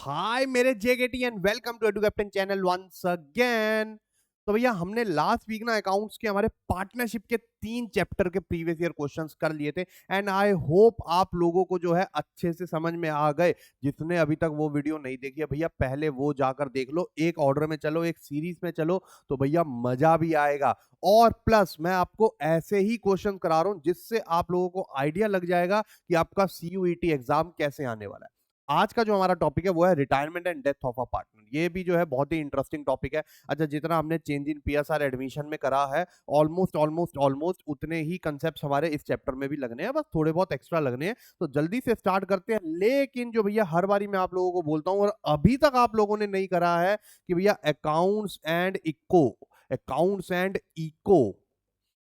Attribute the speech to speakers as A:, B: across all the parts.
A: हाय मेरे JKT and welcome to Edu Captain channel once again. तो भैया हमने लास्ट वीक ना अकाउंट्स के हमारे पार्टनरशिप के 3 चैप्टर के प्रीवियस ईयर क्वेश्चंस कर लिए थे एंड आई होप आप लोगों को जो है अच्छे से समझ में आ गए। जिसने अभी तक वो वीडियो नहीं देखी है भैया पहले वो जाकर देख लो, एक ऑर्डर में चलो, एक सीरीज में चलो, तो भैया मजा भी आएगा। और प्लस मैं आपको ऐसे ही क्वेश्चन करा रहा हूं जिससे आप लोगों को आइडिया लग जाएगा कि आपका सीयूईटी एग्जाम कैसे आने वाला है। आज का जो हमारा टॉपिक है वो है retirement and death of a partner. ये भी जो है बहुत ही इंटरेस्टिंग टॉपिक है। अच्छा, जितना हमने चेंज इन पीएसआर एडमिशन में करा है ऑलमोस्ट उतने ही कंसेप्ट हमारे इस चैप्टर में भी लगने हैं, बस थोड़े बहुत एक्स्ट्रा लगने हैं। तो जल्दी से स्टार्ट करते हैं। लेकिन जो भैया हर बारी मैं आप लोगों को बोलता हूं और अभी तक आप लोगों ने नहीं करा है कि भैया अकाउंट्स एंड इको,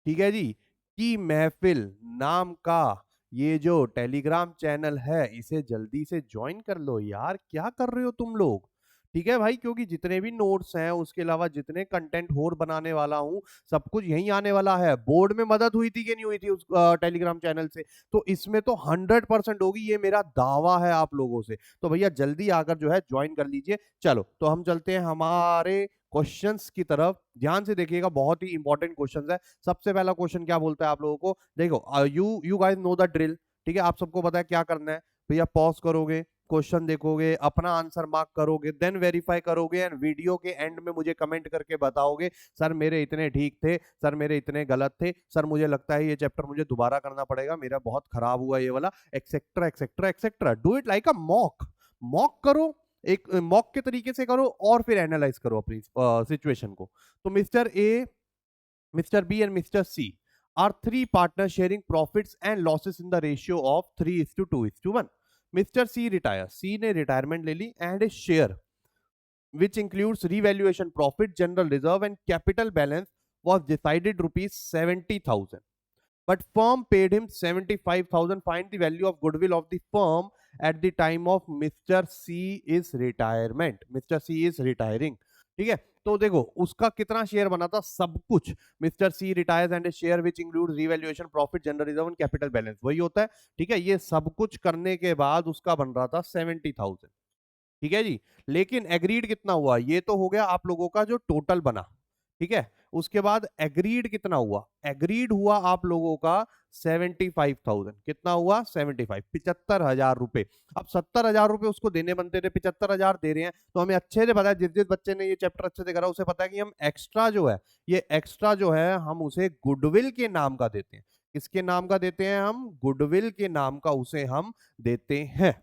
A: ठीक है जी, की महफिल नाम का ये जो टेलीग्राम चैनल है इसे जल्दी से ज्वाइन कर लो यार। क्या कर रहे हो तुम लोग? ठीक है भाई, क्योंकि जितने भी नोट्स हैं उसके अलावा जितने कंटेंट और बनाने वाला हूं सब कुछ यहीं आने वाला है। बोर्ड में मदद हुई थी कि नहीं हुई थी उस टेलीग्राम चैनल से? तो इसमें तो 100% होगी, ये मेरा दावा है आप लोगों से। तो भैया जल्दी आकर जो है ज्वाइन कर लीजिए। चलो तो हम चलते हैं हमारे क्वेश्चंस की तरफ। ध्यान से देखिएगा, बहुत ही इंपॉर्टेंट क्वेश्चंस है। सबसे पहला क्वेश्चन क्या बोलता है आप लोगों को, देखो you guys know the drill. ठीक है, आप सबको पता है क्या करना है। भैया पॉज करोगे, क्वेश्चन देखोगे, अपना आंसर मार्क करोगे, देन वेरीफाई करोगे एंड वीडियो के एंड में मुझे कमेंट करके बताओगे सर मेरे इतने ठीक थे, सर मेरे इतने गलत थे, सर मुझे लगता है ये चैप्टर मुझे दोबारा करना पड़ेगा, मेरा बहुत खराब हुआ ये वाला, etcetera etcetera etcetera. Do it like a mock. Mock करो, एक मॉक के तरीके से करो और फिर एनालाइज करो अपनी सिचुएशन को। तो mister A, mister B and mister C are three partners sharing profits and losses in the ratio of 3:2:1. Mr. C retires. C ने retirement ले ली and a share which includes revaluation profit, general reserve and capital balance was decided rupees 70,000. But firm paid him 75,000. Find the value of goodwill of the firm at the time of Mr. C's retirement. Mr. C is retiring. ठीक है, तो देखो उसका कितना share बना था, सब कुछ। Mister C retires and share which include revaluation, profit, general reserve and capital balance, वही होता है। ठीक है, ये सब कुछ करने के बाद उसका बन रहा था 70,000। ठीक है जी, लेकिन एग्रीड कितना हुआ, ये तो हो गया आप लोगों का जो टोटल बना। ठीक है, उसके बाद एग्रीड कितना हुआ, एग्रीड हुआ आप लोगों का 75,000। कितना हुआ? 75, 75,000 रुपए। अब 70,000 रुपए उसको देने बनते थे, 75,000 दे रहे हैं, तो हमें अच्छे से पता है, जिस जिस बच्चे ने ये चैप्टर अच्छे से करा उसे पता है कि हम एक्स्ट्रा जो है, ये एक्स्ट्रा जो है हम उसे गुडविल के नाम का देते हैं। किसके नाम का देते हैं? हम गुडविल के नाम का उसे हम देते हैं।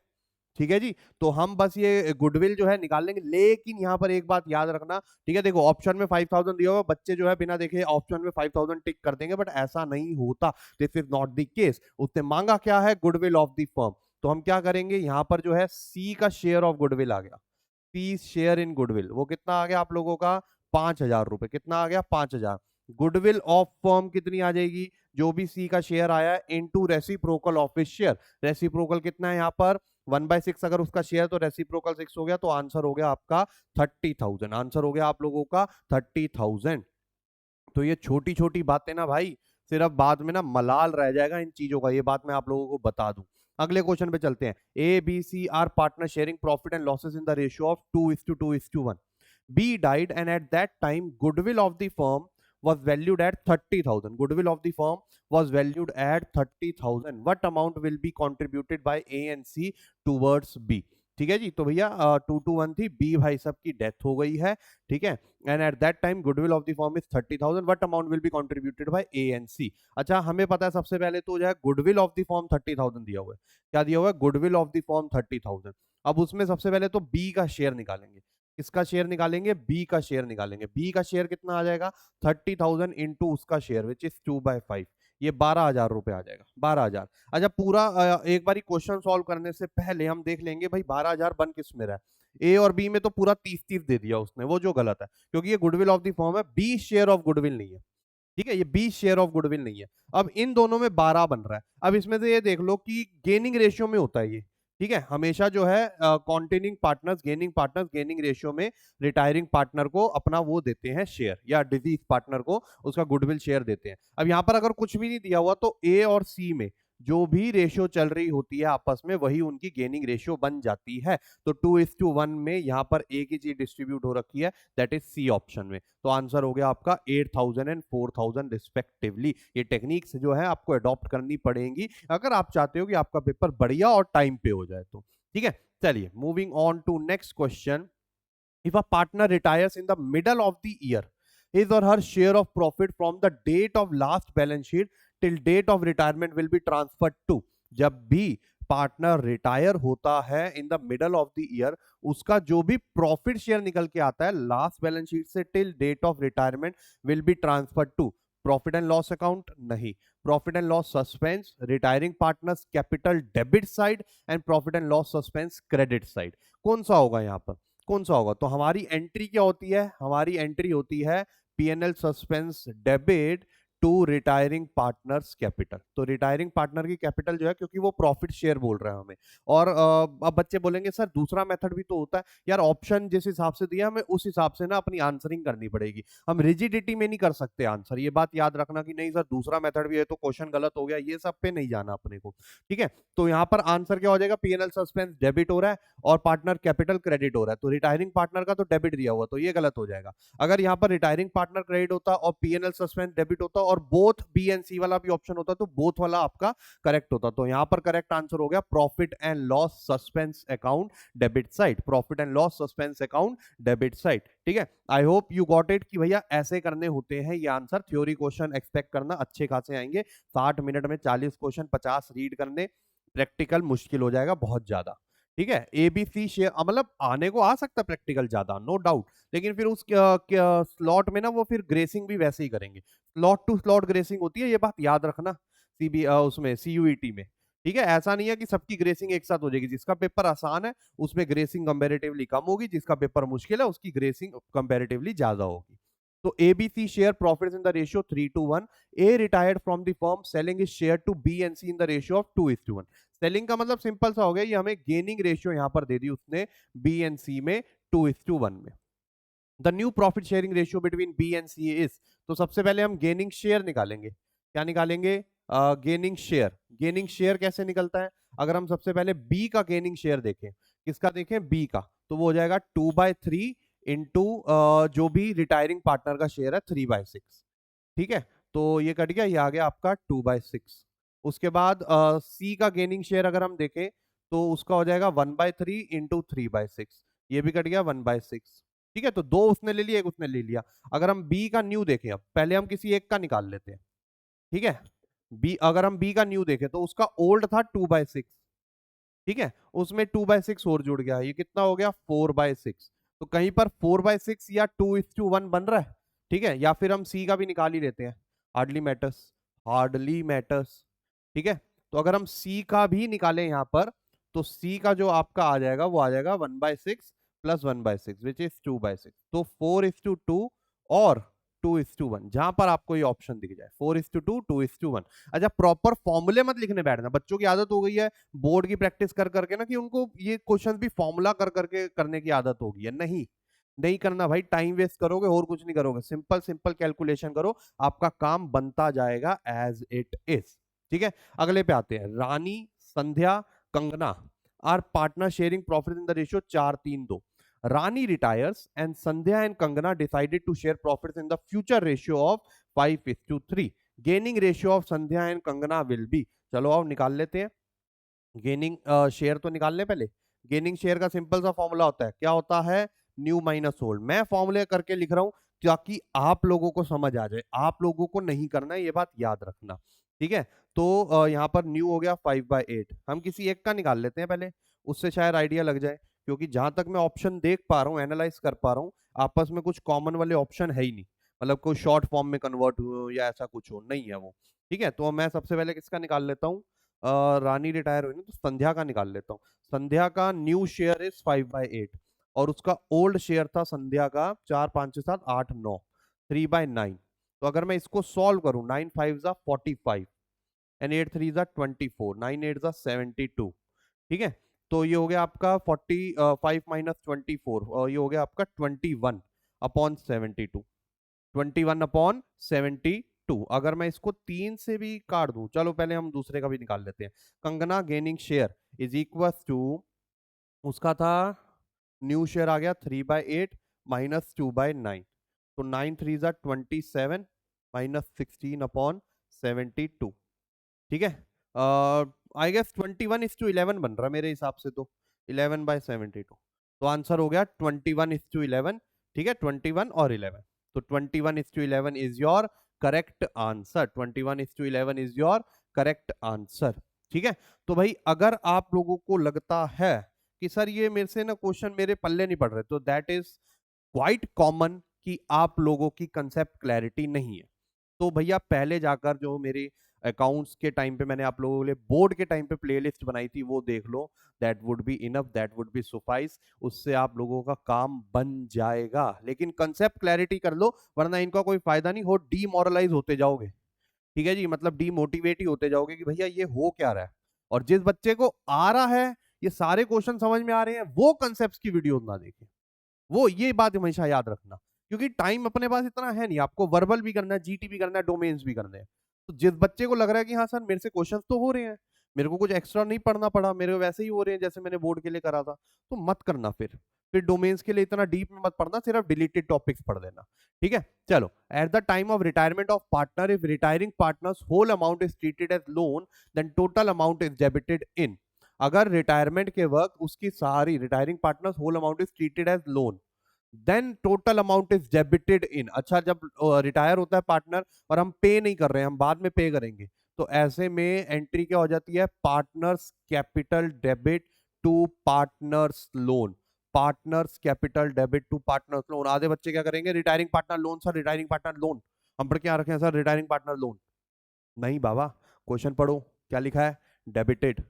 A: ठीक है जी, तो हम बस ये गुडविल जो है निकाल लेंगे। लेकिन यहां पर एक बात याद रखना, ठीक है, देखो ऑप्शन में 5,000 दिया हुआ, बच्चे जो है बिना देखे ऑप्शन में 5,000 टिक कर देंगे, बट ऐसा नहीं होता। This is not the case. उसने मांगा क्या है? Goodwill of the firm. तो हम क्या करेंगे, यहां पर जो है सी का शेयर ऑफ गुडविल आ गया, सी शेयर इन गुडविल, वो कितना आ गया आप लोगों का? 5,000 रुपए। कितना आ गया? 5,000। गुडविल ऑफ फर्म कितनी आ जाएगी? जो भी सी का शेयर आया into reciprocal of his share. Reciprocal कितना है यहाँ पर? 1/6 अगर उसका शेयर, तो रेसिप्रोकल 6 हो गया, तो आंसर हो गया आपका 30,000। आंसर हो गया आप लोगों का 30,000। तो ये छोटी छोटी बातें ना भाई, सिर्फ बाद में ना मलाल रह जाएगा इन चीजों का, ये बात मैं आप लोगों को बता दूं। अगले क्वेश्चन पे चलते हैं। A B C are partner sharing profit and losses in the ratio of 2:2:1. B died and at that time goodwill of the firm was valued at 30,000. Goodwill of the firm was valued at 30,000. What amount will be contributed by A and C towards B? ठीक है जी, तो भैया 2:1 थी, B भाई साहब की death हो गई है। ठीक है, and at that time goodwill of the firm is 30,000. What amount will be contributed by A and C? अच्छा, हमें पता है सबसे पहले तो जो है गुडविल ऑफ द फर्म 30,000 दिया हुआ है। क्या दिया हुआ है? Goodwill of the firm 30,000। अब उसमें सबसे पहले तो बी का शेयर निकालेंगे। किसका शेयर निकालेंगे? बी का शेयर निकालेंगे। बी का शेयर कितना आ जाएगा? 30,000 इंटू उसका शेयर विच इज 2/5, ये 12,000 रुपए आ जाएगा। 12,000। अच्छा, पूरा एक बारी क्वेश्चन सॉल्व करने से पहले हम देख लेंगे भाई 12,000 बन किस में रहा है। ए और बी में तो पूरा 30-30 दे दिया उसने, वो जो गलत है, क्योंकि ये गुडविल ऑफ द फर्म है, बी शेयर ऑफ गुडविल नहीं है। ठीक है, ये 20 शेयर ऑफ गुडविल नहीं है। अब इन दोनों में 12 बन रहा है। अब इसमें से ये देख लो कि गेनिंग रेशियो में होता है ये। ठीक है, हमेशा जो है गेनिंग पार्टनर्स गेनिंग रेशियो में रिटायरिंग पार्टनर को अपना वो देते हैं शेयर, या डिजीज पार्टनर को उसका गुडविल शेयर देते हैं। अब यहाँ पर अगर कुछ भी नहीं दिया हुआ तो ए और सी में जो भी रेशियो चल रही होती है आपस में वही उनकी गेनिंग रेशियो बन जाती है। तो 2:1 में यहाँ पर एक ही चीज डिस्ट्रीब्यूट हो रखी है, दैट इज सी ऑप्शन में। तो आंसर हो गया आपका 8,000 एंड 4,000 रिस्पेक्टिवली। ये टेक्निक्स जो है आपको अडॉप्ट करनी पड़ेंगी अगर आप चाहते हो कि आपका पेपर बढ़िया और टाइम पे हो जाए तो। ठीक है, चलिए moving on to next question. If a partner retires in the middle of the year, his or her share of profit from the date of last balance sheet till date of retirement will be transferred to। जब भी partner retire होता है in the middle of the year, उसका जो भी profit share निकल के आता है लास्ट बैलेंस शीट से till date of retirement will be transferred to profit and loss account, नहीं, profit and loss suspense, retiring partners capital debit side and profit and loss suspense credit side. कौन सा होगा यहाँ पर, कौन सा होगा? तो हमारी एंट्री क्या होती है? हमारी एंट्री होती है PNL suspense debit to retiring partners capital. तो रिटायरिंग पार्टनर की कैपिटल जो है, क्योंकि वो प्रॉफिट शेयर बोल रहे हैं हमें। और अब बच्चे बोलेंगे सर दूसरा मेथड भी तो होता है। यार ऑप्शन जिस हिसाब से दिया हमें उस हिसाब से ना अपनी आंसरिंग करनी पड़ेगी, हम रिजिडिटी में नहीं कर सकते आंसर। ये बात याद रखना कि नहीं सर दूसरा मेथड भी है तो क्वेश्चन गलत हो गया, ये सब पे नहीं जाना अपने को। ठीक है, तो यहाँ पर आंसर क्या हो जाएगा? पीएनएल सस्पेंस डेबिट हो रहा है और पार्टनर कैपिटल क्रेडिट हो रहा है, तो रिटायरिंग पार्टनर का तो डेबिट दिया हुआ, तो ये गलत हो जाएगा। अगर यहाँ पर रिटायरिंग पार्टनर क्रेडिट होता और पीएनएल सस्पेंस डेबिट होता और बोथ बी एंड सी वाला भी ऑप्शन होता तो बोथ वाला आपका करेक्ट होता। तो यहाँ पर करेक्ट आंसर हो गया profit and loss suspense account debit side, profit and loss suspense account debit side. ठीक है, I hope you got it कि भैया ऐसे करने होते हैं ये आंसर। थ्योरी क्वेश्चन एक्सपेक्ट करना अच्छे खासे आएंगे, 60 मिनट में 40 क्वेश्चन, 50 रीड करने, प्रैक्टिकल मुश्किल हो जाएगा बहुत ज्यादा। ठीक है, एबीसी शेयर मतलब आने को आ सकता है प्रैक्टिकल ज्यादा, नो डाउट, लेकिन फिर उस स्लॉट में ना वो फिर ग्रेसिंग भी वैसे ही करेंगे, स्लॉट टू स्लॉट ग्रेसिंग होती है, ये बात याद रखना उसमें सीयूईटी में। ठीक है, ऐसा नहीं है कि सबकी ग्रेसिंग एक साथ हो जाएगी, जिसका पेपर आसान है उसमें ग्रेसिंग कंपैरेटिवली कम होगी, जिसका पेपर मुश्किल है उसकी ग्रेसिंग कंपैरेटिवली ज्यादा होगी। तो ABC share profits in the ratio 3:1, A retired from the firm selling his share to B and C in the ratio of 2:1। Selling का मतलब सिंपल सा हो गया, ये हमें गेनिंग रेशियो यहां पर दे दी उसने बी एंड सी में 2:1 में। The new profit sharing ratio between B and C is, तो सबसे पहले हम गेनिंग शेयर निकालेंगे। क्या निकालेंगे? Gaining share. गेनिंग शेयर कैसे निकलता है? अगर हम सबसे पहले बी का गेनिंग शेयर देखें, किसका देखें? बी का, तो वो हो जाएगा 2/3 इंटू जो भी रिटायरिंग पार्टनर का शेयर है 3/6। ठीक है, तो ये कट गया, ये आ गया आपका 2/6। उसके बाद सी का गेनिंग शेयर अगर हम देखें तो उसका हो जाएगा 1/3 इंटू 3/6, ये भी कट गया 1/6। ठीक है, तो दो उसने ले लिया, एक उसने ले लिया। अगर हम बी का न्यू देखें, अब पहले हम किसी एक का निकाल लेते हैं। ठीक है, बी, अगर हम बी का न्यू देखें तो उसका ओल्ड था 2/6। ठीक है, उसमें 2/6 और जुड़ गया, ये कितना हो गया? 4/6। तो कहीं पर 4/6 या 2:1 बन रहा है। ठीक है, या फिर हम सी का भी निकाल ही लेते हैं, हार्डली मैटर्स, हार्डली मैटर्स। ठीक है, तो अगर हम सी का भी निकालें यहां पर, तो सी का जो आपका आ जाएगा वो आ जाएगा 1/6 प्लस 1/6 विच इज 2/6। तो 4:2 और 2:1, जहां पर आपको ये ऑप्शन दिख जाए 4:2 2:1। अच्छा, प्रॉपर फॉर्मूले मत लिखने बैठना, बच्चों की आदत हो गई है बोर्ड की प्रैक्टिस कर करके ना कि उनको ये क्वेश्चन भी फॉर्मूला कर करके करने की आदत होगी है। नहीं, नहीं करना भाई, टाइम वेस्ट करोगे और कुछ नहीं करोगे, सिंपल सिंपल कैलकुलेशन करो, आपका काम बनता जाएगा एज इट इज। ठीक है, अगले पे आते हैं। Rani, Sandhya, Kangana are partner sharing profit in the ratio 4:3:2। Rani retires and Sandhya and Kangana decided to share profits in the future ratio of 5:3। Gaining ratio of Sandhya and Kangana will be, चलो आओ निकाल लेते हैं। गेनिंग शेयर तो निकाल ले पहले। Gaining share का सिंपल सा फॉर्मूला होता है, क्या होता है? New minus old. मैं फॉर्मूले करके लिख रहा हूं ताकि आप लोगों को समझ आ जाए, आप लोगों को नहीं करना है, ये बात याद रखना। ठीक है, तो यहाँ पर न्यू हो गया 5/8। हम किसी एक का निकाल लेते हैं पहले, उससे शायद आइडिया लग जाए, क्योंकि जहां तक मैं ऑप्शन देख पा रहा हूँ, एनालाइज कर पा रहा हूँ, आपस में कुछ कॉमन वाले ऑप्शन है ही नहीं, मतलब कोई शॉर्ट फॉर्म में कन्वर्ट हो या ऐसा कुछ हो, नहीं है वो। ठीक है, तो मैं सबसे पहले किसका निकाल लेता हूँ? रानी रिटायर हुई ना, तो संध्या का निकाल लेता हूँ। संध्या का न्यू शेयर इज 5/8 और उसका ओल्ड शेयर था संध्या का 4 5 6 7 8 9 3/9। तो अगर मैं इसको सॉल्व करूं, 9 5 जा 45 एंड 8 3 जा 24, 9 8 जा 72। ठीक है, तो ये हो गया आपका 45 माइनस 24 और ये हो गया आपका 21/72, 21/72। टू। अगर मैं इसको 3 से भी काट दूं, चलो पहले हम दूसरे का भी निकाल लेते हैं। कंगना gaining share is equal to, उसका था न्यू शेयर आ गया 3/8 -2/9, तो 9 3 ज़ा 27 -16/72। ठीक है, आई गेस 21:11 बन रहा है मेरे हिसाब से, तो 11/72, तो आंसर हो गया 21:11। ठीक है, 21 और 11, तो 21:11 is your correct answer. 21:11 is your correct answer. ठीक है, तो भाई अगर आप लोगों को लगता है कि सर ये मेरे से ना क्वेश्चन मेरे पल्ले नहीं पड़ रहे, तो दैट इज क्वाइट कॉमन कि आप लोगों की कंसेप्ट क्लैरिटी नहीं है। तो भैया पहले जाकर जो मेरे अकाउंट्स के टाइम पे मैंने आप लोगों के लिए बोर्ड के टाइम पे प्लेलिस्ट बनाई थी वो देख लो, that would be enough, that would be suffice. उससे आप लोगों का काम बन जाएगा, लेकिन कंसेप्ट क्लैरिटी कर लो, वरना इनका कोई फायदा नहीं हो, डीमोरलाइज होते जाओगे। ठीक है जी, मतलब डीमोटिवेट ही होते जाओगे कि भैया ये हो क्या रहा है। और जिस बच्चे को आ रहा है, ये सारे क्वेश्चन समझ में आ रहे हैं, वो कंसेप्ट की वीडियो ना देखे। वो ये बात हमेशा याद रखना, क्योंकि टाइम अपने पास इतना है नहीं, आपको वर्बल भी करना है, जीटी भी करना है, डोमेन्स भी करने हैं। तो जिस बच्चे को लग रहा है कि हाँ सर मेरे से क्वेश्चंस तो हो रहे हैं, मेरे को कुछ एक्स्ट्रा नहीं पढ़ना पड़ा, मेरे को वैसे ही हो रहे हैं जैसे मैंने बोर्ड के लिए करा था, तो मत करना। फिर डोमेन्स के लिए इतना डीप में मत पढ़ना, सिर्फ डिलीटेड टॉपिक्स पढ़ देना। ठीक है, चलो। At the time of retirement of partner, if retiring partners whole amount is treated as loan, then total amount is debited in. अगर रिटायरमेंट के वक्त उसकी सारी retiring partners whole amount is treated as loan, then total amount is debited in. अच्छा, जब retire होता है partner और हम पे नहीं कर रहे हैं, हम बाद में पे करेंगे, तो ऐसे में एंट्री क्या हो जाती है, partners capital debit to partners loan. Partners capital debit to partners loan. आधे बच्चे क्या करेंगे, retiring partner loan sir, retiring partner loan, हम पर क्या रखे सर, रिटायरिंग पार्टनर लोन। नहीं बाबा, क्वेश्चन पढ़ो क्या लिखा है, डेबिटेड।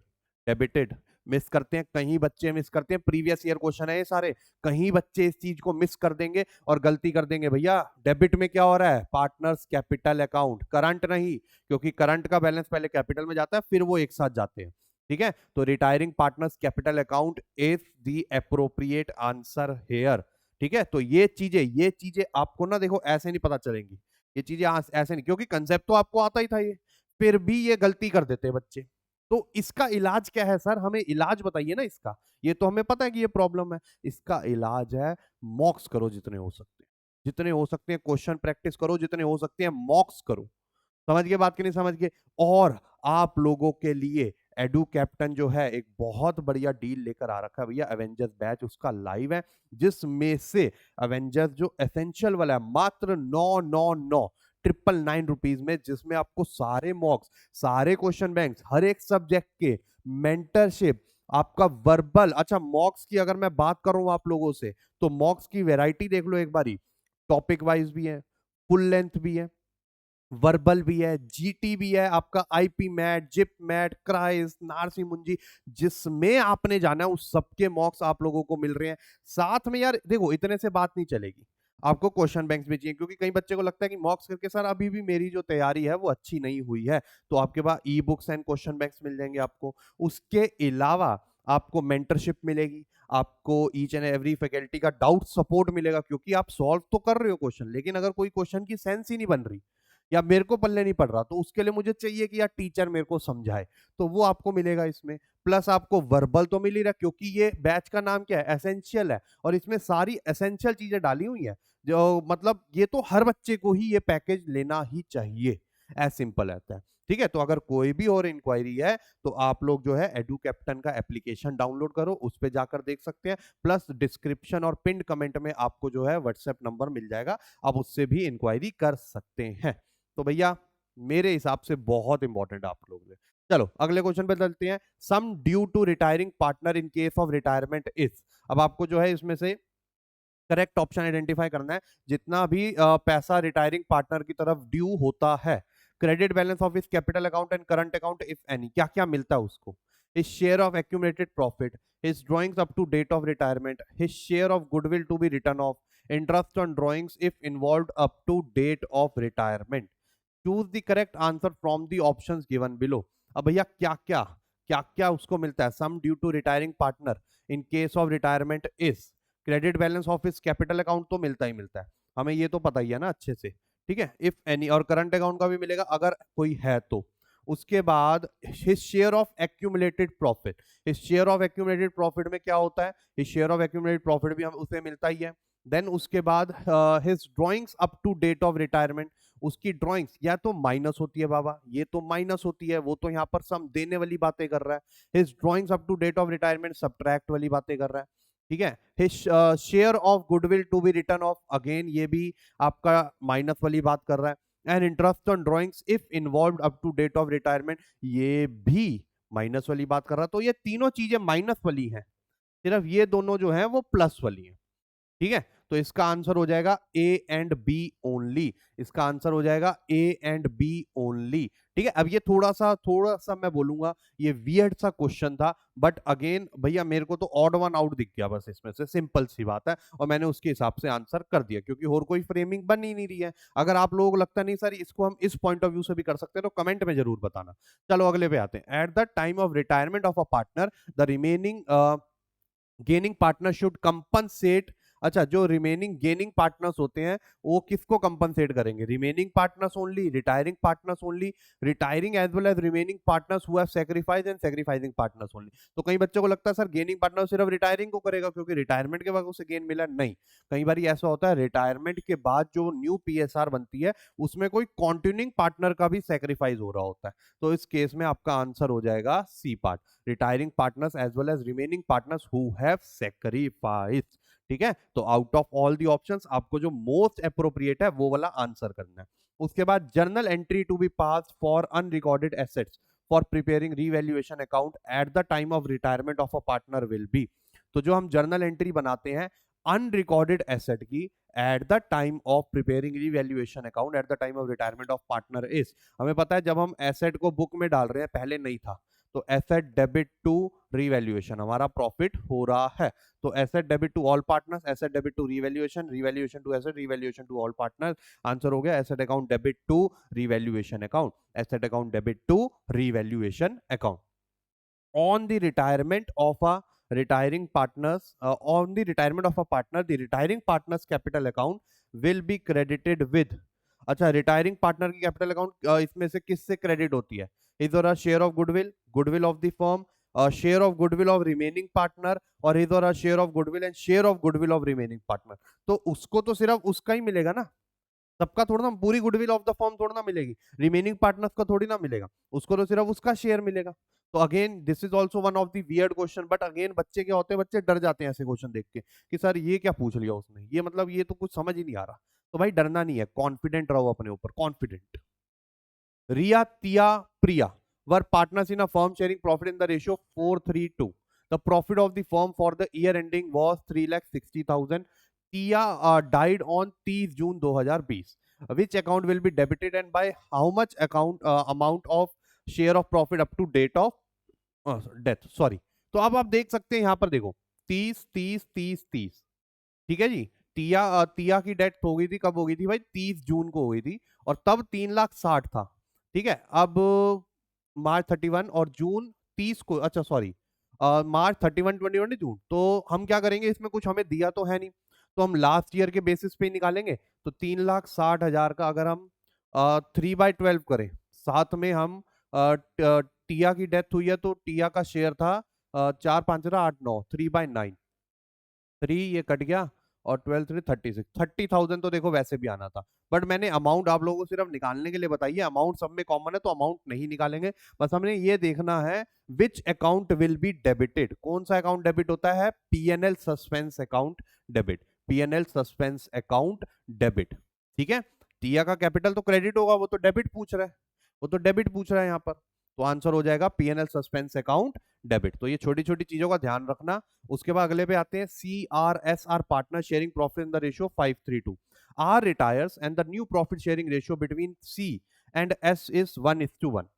A: डेबिटेड मिस करते हैं, कहीं बच्चे मिस करते हैं, प्रीवियस ईयर क्वेश्चन है ये सारे, कहीं बच्चे इस चीज को मिस कर देंगे और गलती कर देंगे। भैया डेबिट में क्या हो रहा है, पार्टनर्स कैपिटल अकाउंट, करंट नहीं, क्योंकि करंट का बैलेंस पहले कैपिटल में जाता है फिर वो एक साथ जाते हैं। ठीक है, तो retiring partners capital account is the appropriate answer here. ठीक है, तो ये चीजें आपको ना देखो ऐसे नहीं पता चलेंगी, ये चीजें ऐसे नहीं, क्योंकि कंसेप्ट तो आपको आता ही था ये, फिर भी ये गलती कर देते हैं बच्चे। तो इसका इलाज क्या है सर, हमें इलाज बताइए ना इसका। ये तो हमें पता है कि ये प्रॉब्लम है, इसका इलाज है मॉक्स करो जितने हो सकते हैं, जितने हो सकते हैं क्वेश्चन प्रैक्टिस करो, जितने हो सकते हैं मॉक्स करो। समझ गए बात की नहीं समझ गए। और आप लोगों के लिए एडू कैप्टन जो है एक बहुत बढ़िया डील लेकर आ रखा है भैया, एवेंजर्स बैच उसका लाइव है, जिसमें से एवेंजर्स जो एसेंशियल वाला है मात्र 999 999 रुपीज में, जिसमें आपको सारे मॉक्स, सारे क्वेश्चन बैंक्स, हर एक सब्जेक्ट के मेंटरशिप, आपका वर्बल। अच्छा, मॉक्स की अगर मैं बात करूं आप लोगों से, तो मॉक्स की वैरायटी देख लो एक बारी, टॉपिक वाइज भी है, फुल लेंथ भी है, वर्बल भी है, जीटी भी है, आपका आईपी मैट, जिप मैट, क्राइस, नारसी मुंजी, जिसमें आपने जाना है उस सबके मॉक्स आप लोगों को मिल रहे हैं। साथ में यार देखो, इतने से बात नहीं चलेगी, आपको क्वेश्चन बैंक्स भी चाहिए, क्योंकि कई बच्चे को लगता है कि मॉक्स करके सर अभी भी मेरी जो तैयारी है वो अच्छी नहीं हुई है, तो आपके पास e books and question banks मिल जाएंगे आपको। उसके अलावा आपको मेंटरशिप मिलेगी, आपको ईच एंड एवरी फैकल्टी का डाउट सपोर्ट मिलेगा, क्योंकि आप सॉल्व तो कर रहे हो क्वेश्चन, लेकिन अगर कोई क्वेश्चन की सेंस ही नहीं बन रही या मेरे को पल्ले नहीं पड़ रहा, तो उसके लिए मुझे चाहिए कि यार टीचर मेरे को समझाए, तो वो आपको मिलेगा इसमें। प्लस आपको वर्बल तो मिल ही रहा, क्योंकि ये बैच का नाम क्या है, एसेंशियल है, और इसमें सारी एसेंशियल चीजें डाली हुई है, जो मतलब ये तो हर बच्चे को ही ये पैकेज लेना ही चाहिए, एज सिंपल रहता है। ठीक है, तो अगर कोई भी और इंक्वायरी है तो आप लोग जो है एडू कैप्टन का एप्लीकेशन डाउनलोड करो, उस पर जाकर देख सकते हैं। प्लस डिस्क्रिप्शन और पिंड कमेंट में आपको जो है व्हाट्सएप नंबर मिल जाएगा, आप उससे भी इंक्वायरी कर सकते हैं। तो भैया मेरे हिसाब से बहुत इंपॉर्टेंट आप लोग ने। चलो अगले क्वेश्चन पे चलते हैं। Sum due to retiring partner in case of retirement is. अब आपको जो है इसमें से करेक्ट ऑप्शन आइडेंटिफाई करना है, जितना भी पैसा रिटायरिंग पार्टनर की तरफ ड्यू होता है, credit balance of his capital account and current account if any, क्या क्या मिलता है उसको, his share of accumulated profit, his drawings up to date of retirement, his share of goodwill to be written off, interest on drawings if involved up to date of retirement. Choose the correct answer from the options given below. अब भैया क्या क्या उसको मिलता है, sum due to retiring partner in case of retirement is, credit balance of इस capital account तो मिलता ही मिलता है, हमें ये तो पता ही है ना अच्छे से। ठीक है, इफ एनी, और करंट अकाउंट का भी मिलेगा अगर कोई है तो। उसके बाद his share of accumulated profit, his share of accumulated profit में क्या होता है, his share of accumulated profit भी हम उसे मिलता ही है। देन उसके बाद his drawings up to date of retirement, उसकी ड्राइंग्स या तो माइनस होती है बाबा, ये तो माइनस होती है, वो तो यहाँ पर सम देने वाली बातें कर रहा है। His drawings up to date of retirement subtract वाली बातें कर रहा है। ठीक है, his share of goodwill to be written off, again ये भी आपका माइनस वाली बात कर रहा है। And interest on drawings if involve up to date of retirement, ये भी माइनस वाली बात कर रहा है। तो ये तीनों चीजें माइनस वाली हैं, सिर्फ ये दोनों जो है वो प्लस वाली हैं। ठीक है, तो इसका आंसर हो जाएगा ए एंड बी ओनली, इसका आंसर हो जाएगा ए एंड बी ओनली। ठीक है, अब ये थोड़ा सा मैं बोलूंगा ये वियर्ड सा क्वेश्चन था, बट अगेन भैया मेरे को तो ऑड वन आउट दिख गया बस इसमें से, सिंपल सी बात है, और मैंने उसके हिसाब से आंसर कर दिया क्योंकि और कोई फ्रेमिंग बन ही नहीं रही है। अगर आप लोगों को लगता नहीं सर इसको हम इस पॉइंट ऑफ व्यू से भी कर सकते हैं तो कमेंट में जरूर बताना। चलो अगले पे आते हैं। Eight the time of retirement of a partner the remaining gaining partner should compensate, अच्छा जो रिमेनिंग गेनिंग पार्टनर्स होते हैं वो किसको कंपनसेट करेंगे, remaining partners only, retiring partners only, retiring as well as remaining partners who have sacrifice and sacrificing partners only. तो कई बच्चों को लगता है सर गेनिंग पार्टनर सिर्फ रिटायरिंग को करेगा क्योंकि रिटायरमेंट के बाद उसे गेन मिला, नहीं, कई बार ऐसा होता है रिटायरमेंट के बाद जो न्यू पीएसआर बनती है उसमें कोई कॉन्टिन्यूइंग पार्टनर का भी सैक्रिफाइस हो रहा होता है। तो इस केस में आपका आंसर हो जाएगा C part, retiring partners as well as remaining partners who have sacrificed. ठीक है, तो out of all the options आपको जो मोस्ट अप्रोप्रिएट है वो वाला आंसर करना है। उसके बाद journal entry to be pass for unrecorded assets for preparing revaluation account at the time of retirement of a partner will be, तो जो हम जर्नल एंट्री बनाते हैं अनरिकॉर्डेड एसेट की at the time of preparing revaluation account at the time of retirement of partner is, हमें पता है जब हम एसेट को बुक में डाल रहे हैं पहले नहीं था, तो एसेट डेबिट टू रीवैल्यूएशन हमारा प्रॉफिट हो रहा है। तो asset debit to all partners, asset debit to revaluation, revaluation to asset, revaluation to all partners, answer हो गया asset account debit to revaluation account, asset account debit to revaluation account. On the retirement of a retiring partners, on the retirement of a partner, the retiring partner's capital account will be credited with, अच्छा retiring partner की capital account इसमें से किससे credit होती है, is और share of goodwill, goodwill of the firm, share of goodwill of remaining partner, और is और share of goodwill and share of goodwill of remaining partner. तो उसको तो सिर्फ उसका ही मिलेगा ना, सबका थोड़ा ना, पूरी गुडविल ऑफ द फर्म थोड़ा ना मिलेगी, रिमेनिंग पार्टनर्स का थोड़ी ना मिलेगा, उसको तो सिर्फ उसका शेयर मिलेगा। तो again this is also one of the weird question, but again बच्चे क्या होते हैं, बच्चे डर जाते हैं ऐसे क्वेश्चन देख के कि सर ये क्या पूछ लिया उसने, ये मतलब ये तो कुछ समझ ही नहीं आ रहा। तो भाई डरना नहीं है, कॉन्फिडेंट रहो अपने ऊपर, कॉन्फिडेंट। रिया, तिया, प्रिया were partners in a firm sharing profit in the ratio 4:3:2. The profit of the firm for the year ending was 3,60,000. Tia died on 30 June 2020. Which account will be debited and by how much amount of share of profit up to date of death, sorry. तो अब आप देख सकते हैं यहाँ पर देखो 30 30 30 30, ठीक है जी। तिया की डेथ हो गई थी, कब हो गई थी भाई, 30 जून को हो गई थी, और तब 3,60,000 था। ठीक है, अब मार्च 31 और जून 30 को, अच्छा सॉरी मार्च 31 21 जून, तो हम क्या करेंगे, इसमें कुछ हमें दिया तो है नहीं, तो हम लास्ट ईयर के बेसिस पे निकालेंगे। तो 3,60,000 का अगर हम 3/12 करें, साथ में हम टिया की डेथ हुई है तो टिया का शेयर था 4 5 8 9, 3/9, 3 ये कट गया, और 12 3 36, 30,000 तो देखो वैसे भी आना था, बट मैंने अमाउंट आप लोगों को सिर्फ निकालने के लिए बताई है, अमाउंट सब में कॉमन है तो अमाउंट नहीं निकालेंगे, बस हमने ये देखना है which account will be debited, कौन सा अकाउंट डेबिट होता है, PNL suspense account debit, PNL suspense account debit. ठीक है, टिया का कैपिटल तो क्रेडिट होगा, वो तो डेबिट पूछ रहा है, वो तो डेबिट पूछ रहा है यहाँ पर, तो आंसर हो जाएगा पीएनएल सस्पेंस अकाउंट डेबिट। तो ये छोटी छोटी चीजों का ध्यान रखना। उसके बाद अगले पे आते हैं, CRSR partner sharing profit in the ratio 5:3:2, R retires and the new profit sharing ratio between C and S is 1:1.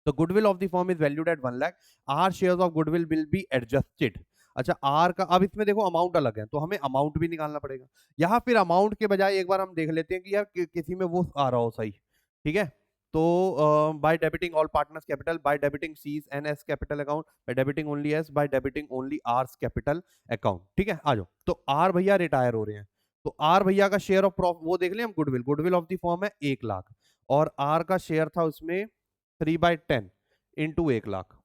A: The goodwill of the firm is valued at 1 lakh. R shares of goodwill will be adjusted. अच्छा are का, अब इसमें देखो amount अलग है तो हमें amount भी निकालना पड़ेगा, यहाँ फिर अमाउंट के बजाय एक बार हम देख लेते हैं कि यार किसी में वो आ रहा हो सही। ठीक है, तो by debiting all partners capital, by debiting C's and S capital account, by debiting only S, by debiting only R's capital account. ठीक है, आ जाओ, तो आर भैया रिटायर हो रहे हैं, तो आर भैया का शेयर ऑफ प्रॉफिट वो देख लिया हम, goodwill, goodwill of the form है 1 लाख, और आर का शेयर था उसमें 3/10 इंटू 1 लाख।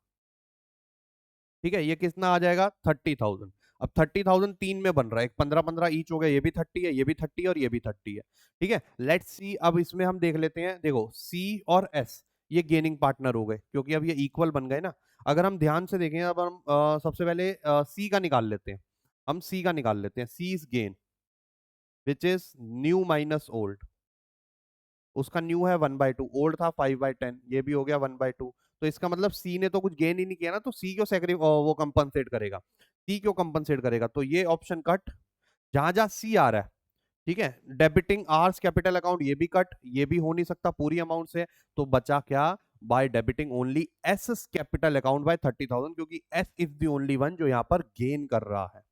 A: ठीक है, ये कितना आ जाएगा 30,000। अब 30,000 तीन में बन रहा है, एक 15-15 ईच हो गया, ये भी 30 है, ये भी 30 है, और ये भी 30 है। ठीक है, लेट्स सी, अब इसमें हम देख लेते हैं, देखो सी और एस ये गेनिंग पार्टनर हो गए, क्योंकि अब ये इक्वल बन गए ना। अगर हम ध्यान से देखें, अब हम सबसे पहले सी का निकाल लेते हैं, हम सी का निकाल लेते हैं, C is gain which is new minus old. उसका न्यू है 1/2, ओल्ड था 5/10, ये भी हो गया 1/2। तो इसका मतलब सी ने तो कुछ गेन ही नहीं किया ना, तो सी क्यों सेक्री वो कंपनसेट करेगा, सी क्यों कंपनसेट करेगा, तो ये ऑप्शन कट, जहां जहां सी आ रहा है। ठीक है, डेबिटिंग आर्स कैपिटल अकाउंट ये भी कट, ये भी हो नहीं सकता पूरी अमाउंट से, तो बचा क्या, bye debiting only S capital account bye 30,000, क्योंकि S is the only one जो यहां पर गेन कर रहा है।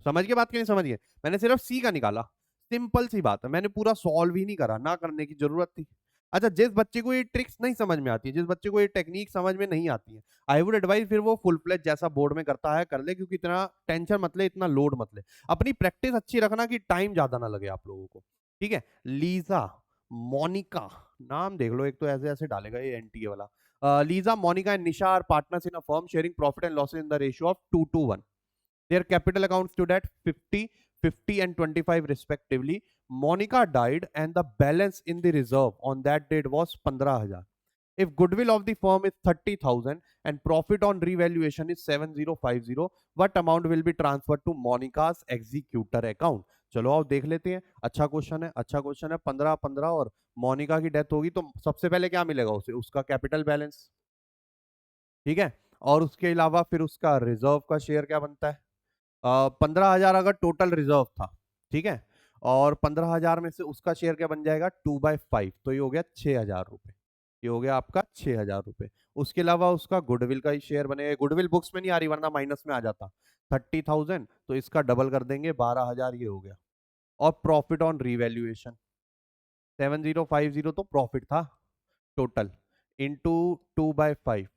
A: समझ के बात, क्यों नहीं समझिए, मैंने सिर्फ सी का निकाला, सिंपल सी बात है, मैंने पूरा सॉल्व ही नहीं करा, ना करने की जरूरत थी। अच्छा, जिस बच्चे को ये ट्रिक्स नहीं समझ में आती है, जिस बच्चे को ये टेक्निक समझ में नहीं आती है, आई वुड एडवाइस फिर वो फुल फ्लेज जैसा बोर्ड में करता है कर ले, क्योंकि इतना टेंशन मत ले, इतना लोड मत ले, अपनी प्रैक्टिस अच्छी रखना कि टाइम ज्यादा ना लगे आप लोगों को। ठीक है, लीजा, मोनिका, नाम देख लो, एक तो ऐसे ऐसे डालेगा ये एनटीए वाला। Lisa, Monica and Nisha are partners in a firm sharing profit and losses in the ratio of 2:1। Their capital accounts stood at 50, 50 and 25 respectively. Monica died and the balance in the reserve on that date was 15,000. If goodwill of the firm is 30,000 and profit on revaluation is 7,050, what amount will be transferred to Monica's executor account? चलो आओ देख लेते हैं। अच्छा question है, अच्छा question है। 15-15 और मोनिका की डेथ होगी तो सबसे पहले क्या मिलेगा उसे, उसका कैपिटल बैलेंस। ठीक है, और उसके अलावा फिर उसका रिजर्व का शेयर क्या बनता है। 15,000 अगर टोटल रिजर्व था, ठीक है, और 15,000 में से उसका शेयर क्या बन जाएगा 2/5, तो ये हो गया 6,000 रुपए, ये हो गया आपका 6,000 रुपए। उसके अलावा उसका गुडविल का ही शेयर बनेगा, गुडविल बुक्स में नहीं आ रही वरना माइनस में आ जाता, 30,000, तो इसका डबल कर देंगे 12,000, ये हो गया। और प्रॉफिट ऑन रिवैल्यूएशन 7,050 तो प्रॉफिट था टोटल, इंटू 2/5,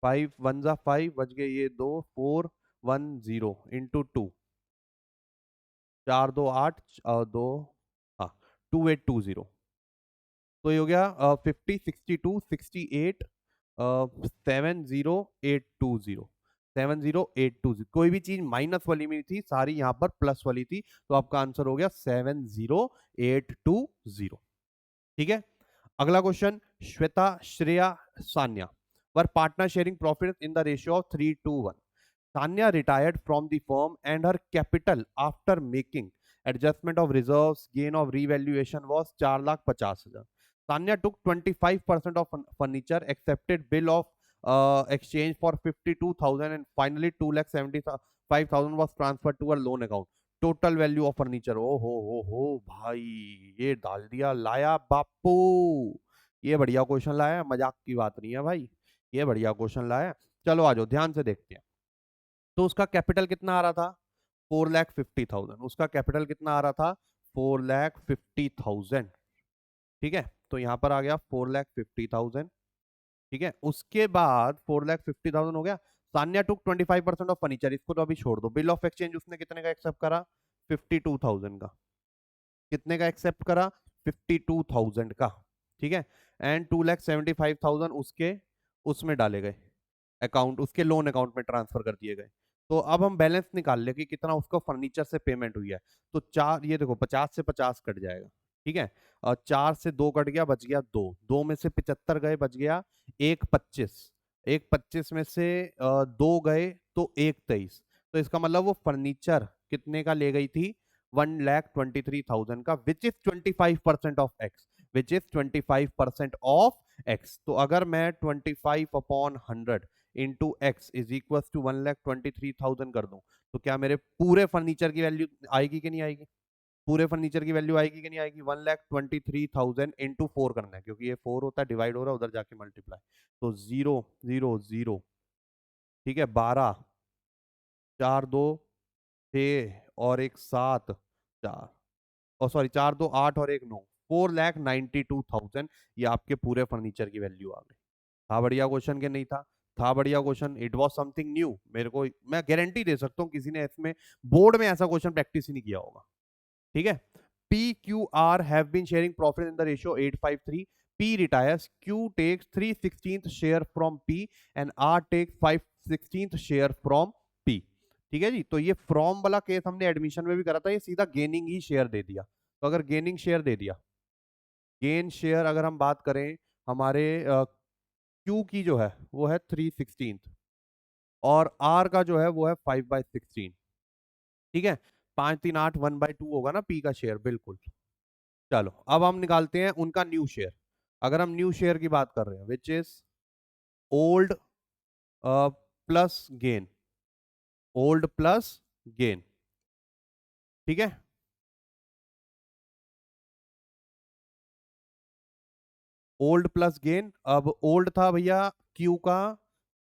A: 5 1 5 बच गए ये दो, 410 इंटू 2, 4 2 8 2, हाँ 2820, तो ये हो गया 50 62 68 70820, 70820। कोई भी चीज माइनस वाली में थी, सारी यहाँ पर प्लस वाली थी, तो आपका आंसर हो गया 70820। ठीक है, अगला question, Shweta, Shreya, Sanya were partner sharing profit in the ratio of 3:1। Tanya retired from the firm and her capital after making adjustment of reserves gain of revaluation was 4,50,000. Tanya took 25% of furniture, accepted bill of exchange for 52,000 and finally 2,75,000 was transferred to her loan account. Total value of furniture, ओ हो भाई, ये डाल दिया, लाया बापू, ये बढ़िया question लाया, मजाक की बात नहीं है भाई, ये बढ़िया क्वेश्चन लाया। चलो आ जाओ ध्यान से देखते हैं। तो उसका कैपिटल कितना आ रहा था 4,50,000, उसका कैपिटल कितना आ रहा था 4,50,000। ठीक है, तो यहां पर आ गया 4,50,000। ठीक है, उसके बाद 4,50,000 हो गया। सान्या टुक 25% ऑफ फर्नीचर, इसको तो अभी छोड़ दो। बिल ऑफ एक्सचेंज उसने कितने का एक्सेप्ट करा 52,000 का, कितने का एक्सेप्ट करा 52,000 का। ठीक है, एंड 2,75,000 उसके उसमें डाले गए अकाउंट, उसके लोन अकाउंट में ट्रांसफर कर दिए गए। तो अब हम बैलेंस निकाल ले कि कितना उसको फर्नीचर से पेमेंट हुई है। तो चार, ये देखो 50 से 50 कट जाएगा। ठीक है, और 4 से 2 कट गया, बच गया 2, 2 में से 75 गए, बच गया 1,25, 1,25 में से 2 गए तो 1,23। तो इसका मतलब वो फर्नीचर कितने का ले गई थी 1,23,000 का, which is 25% of X, which is 25% of X. तो अगर मैं 25/100 into X is equal to 1,23,000 कर दूं, तो क्या मेरे पूरे फर्नीचर की वैल्यू आएगी कि नहीं आएगी, पूरे फर्नीचर की वैल्यू आएगी कि नहीं आएगी। 1,23,000 इंटू 4 करना है, क्योंकि ये 4 होता है, डिवाइड हो रहा है, उधर जाके मल्टीप्लाई, तो 0 0 0। ठीक है, 12, 4 2 6 और एक 7, 4, और सॉरी 4 2 8 और एक 9, 4,92,000, ये आपके पूरे फर्नीचर की वैल्यू आ गई। था बढ़िया क्वेश्चन के नहीं था, था बढ़िया question, it was something new. मेरे को, मैं गारंटी दे सकता हूँ किसी ने इसमें बोर्ड में ऐसा क्वेश्चन प्रैक्टिस ही नहीं किया होगा। ठीक है। P Q R have been sharing profit in the ratio 853. P retires, Q takes 3/16 share from P and R takes 5/16 share from P. ठीक है जी। तो ये फ्रॉम वाला केस हमने एडमिशन में भी करा था, ये सीधा गेनिंग ही शेयर दे दिया। तो अगर गेनिंग शेयर दे दिया, गेन शेयर अगर हम बात करें हमारे Q की जो है वो है 3/16 और R का जो है वो है 5/16। ठीक है। 5 3 8 1/2 होगा ना P का शेयर, बिल्कुल। चलो अब हम निकालते हैं उनका न्यू शेयर। अगर हम न्यू शेयर की बात कर रहे हैं which is old plus gain, old plus gain. ठीक है। ओल्ड प्लस गेन, अब ओल्ड था भैया क्यू का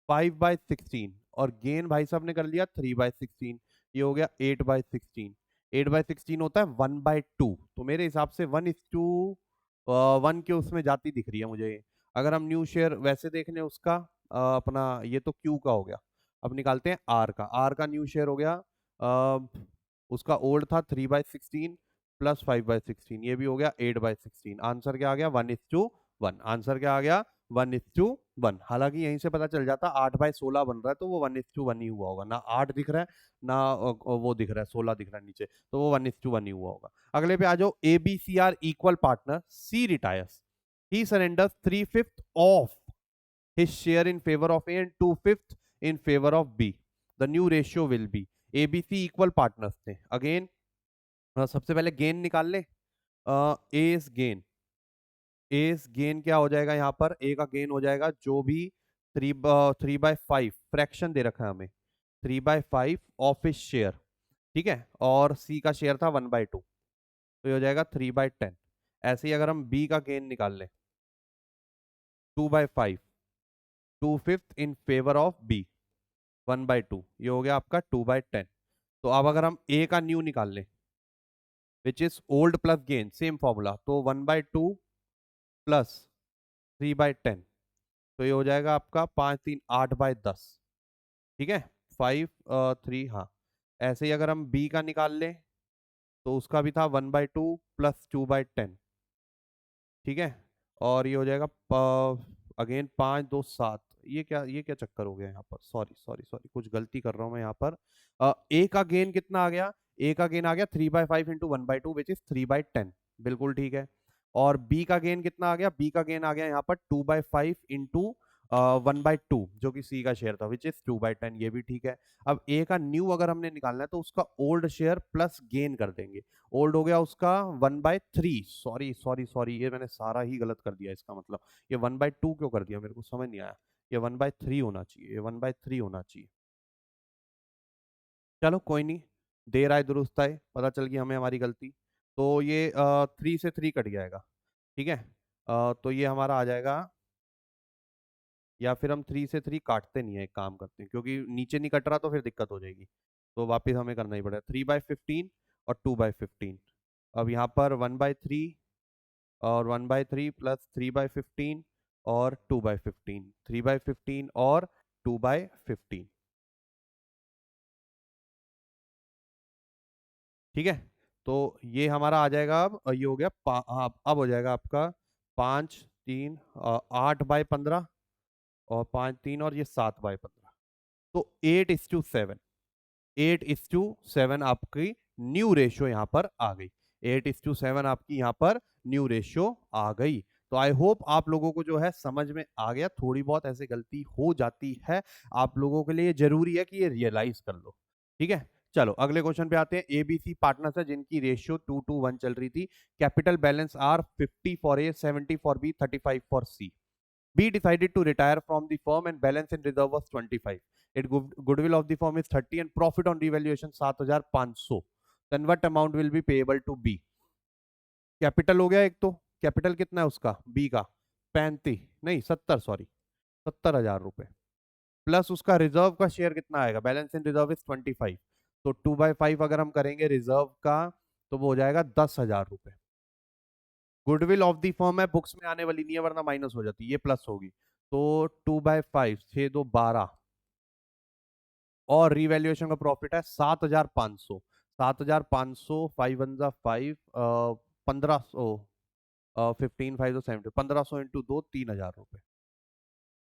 A: 5/16 और गेन भाई साहब ने कर लिया 3/16। ये हो गया 8/16। 8/16 होता है 1/2। तो मेरे हिसाब से 1:1 के उसमें जाती दिख रही है मुझे। अगर हम न्यू शेयर वैसे देख लें उसका अपना, ये तो क्यू का हो गया। अब निकालते हैं आर का। आर का न्यू शेयर हो गया उसका ओल्ड था 3/16 प्लस 5/16, ये भी हो गया 8/16। आंसर क्या आ गया? 1:1। आंसर क्या आ गया? 1:1। हालांकि यहीं से पता चल जाता 8/16 बन रहा है तो वो 1:1 ही हुआ होगा। ना 8 दिख रहा है ना वो दिख रहा है 16 दिख रहा है नीचे, तो वो 1:1 ही हुआ होगा। अगले पे आ जाओ। A B C are equal partner, C retires, he surrenders 3/5 of his share in favor of A and 2/5 in favor of B. The new ratio will be, ABC equal partners थे। अगेन सबसे पहले gain निकाल ले। S gain, S gain क्या हो जाएगा यहाँ पर? ए का गेन हो जाएगा जो भी 3/5 फ्रैक्शन दे रखा है हमें, 3/5 ऑफ इस शेयर। ठीक है। और सी का शेयर था 1/2, तो ये हो जाएगा 3/10। ऐसे ही अगर हम बी का गेन निकाल लें, 2/5, 2/5 इन फेवर ऑफ बी, 1/2, ये हो गया आपका 2/10। तो अब अगर हम ए का न्यू निकाल लें which is old plus gain, same formula, तो 1/2 प्लस 3/10, तो ये हो जाएगा आपका 5 3 8/10। ठीक है। 5 3, हाँ। ऐसे ही अगर हम बी का निकाल लें तो उसका भी था 1/2 प्लस 2/10। ठीक है। और ये हो जाएगा अगेन 5 2 7। ये क्या चक्कर हो गया यहाँ पर? सॉरी सॉरी सॉरी, कुछ गलती कर रहा हूँ मैं यहाँ पर। ए का गेन कितना आ गया? ए का गेन आ गया 3/5 इंटू 1/2 विच इज 3/10, बिल्कुल ठीक है। और बी का गेन कितना आ गया? बी का गेन आ गया यहाँ पर 2/5 इंटू 1/2 जो कि सी का शेयर था विच इज 2/10, ये भी ठीक है। अब ए का न्यू अगर हमने निकालना है तो उसका ओल्ड शेयर प्लस गेन कर देंगे। ओल्ड हो गया उसका 1/3, सॉरी सॉरी सॉरी, ये मैंने सारा ही गलत कर दिया। इसका मतलब ये 1/2 क्यों कर दिया, मेरे को समझ नहीं आया। ये 1/3 होना चाहिए, ये 1/3 होना चाहिए। चलो कोई नहीं, देर आए दुरुस्त आए, पता चल गई हमें हमारी गलती। तो ये 3 से 3 कट जाएगा। ठीक है। तो ये हमारा आ जाएगा, या फिर हम 3 से 3 काटते नहीं है, एक काम करते हैं, क्योंकि नीचे नहीं कट रहा तो फिर दिक्कत हो जाएगी। तो वापिस हमें करना ही पड़ेगा। 3/15 और 2/15। अब यहाँ पर 1/3 और 1/3 प्लस 3/15 और 2/15, 3/15 और 2/15। ठीक है। तो ये हमारा आ जाएगा। अब ये हो गया हाँ, अब हो जाएगा आपका 5 3 8/15 और 5 3 और ये 7/15। तो 8:7, 8:7 आपकी न्यू रेशियो यहाँ पर आ गई। 8:7 आपकी यहाँ पर न्यू रेशियो आ गई। तो आई होप आप लोगों को जो है समझ में आ गया। थोड़ी बहुत ऐसे गलती हो जाती है, आप लोगों के लिए जरूरी है कि ये रियलाइज कर लो। ठीक है। चलो अगले क्वेश्चन पे आते हैं। एबीसी पार्टनर्स है जिनकी रेशियो 2:1 चल रही थी। Capital balance are 50 for A, 70 for B, 35 for C. B decided to retire from the firm and balance in reserve was 25. Its goodwill of the firm is 30 and profit on revaluation 7,500. Then what amount will be payable to B? Capital हो गया एक, तो capital कितना है उसका B का? 35 नहीं 70, sorry 70,000 रुपए। प्लस उसका रिजर्व का शेयर कितना आएगा? बैलेंस इन रिजर्व इज 25, तो 2/5 अगर हम करेंगे रिजर्व का तो वो हो जाएगा 10,000 रुपए। गुडविल ऑफ दी फर्म है, बुक्स में आने वाली नहीं है वरना माइनस हो जाती, ये प्लस होगी। तो 2/5, 6 2 12 और रिवैल्यूएशन का प्रॉफिट है 7,500। 7,500, 5 1500, 15 5 1500 इंटू 2, 3,000 रुपये।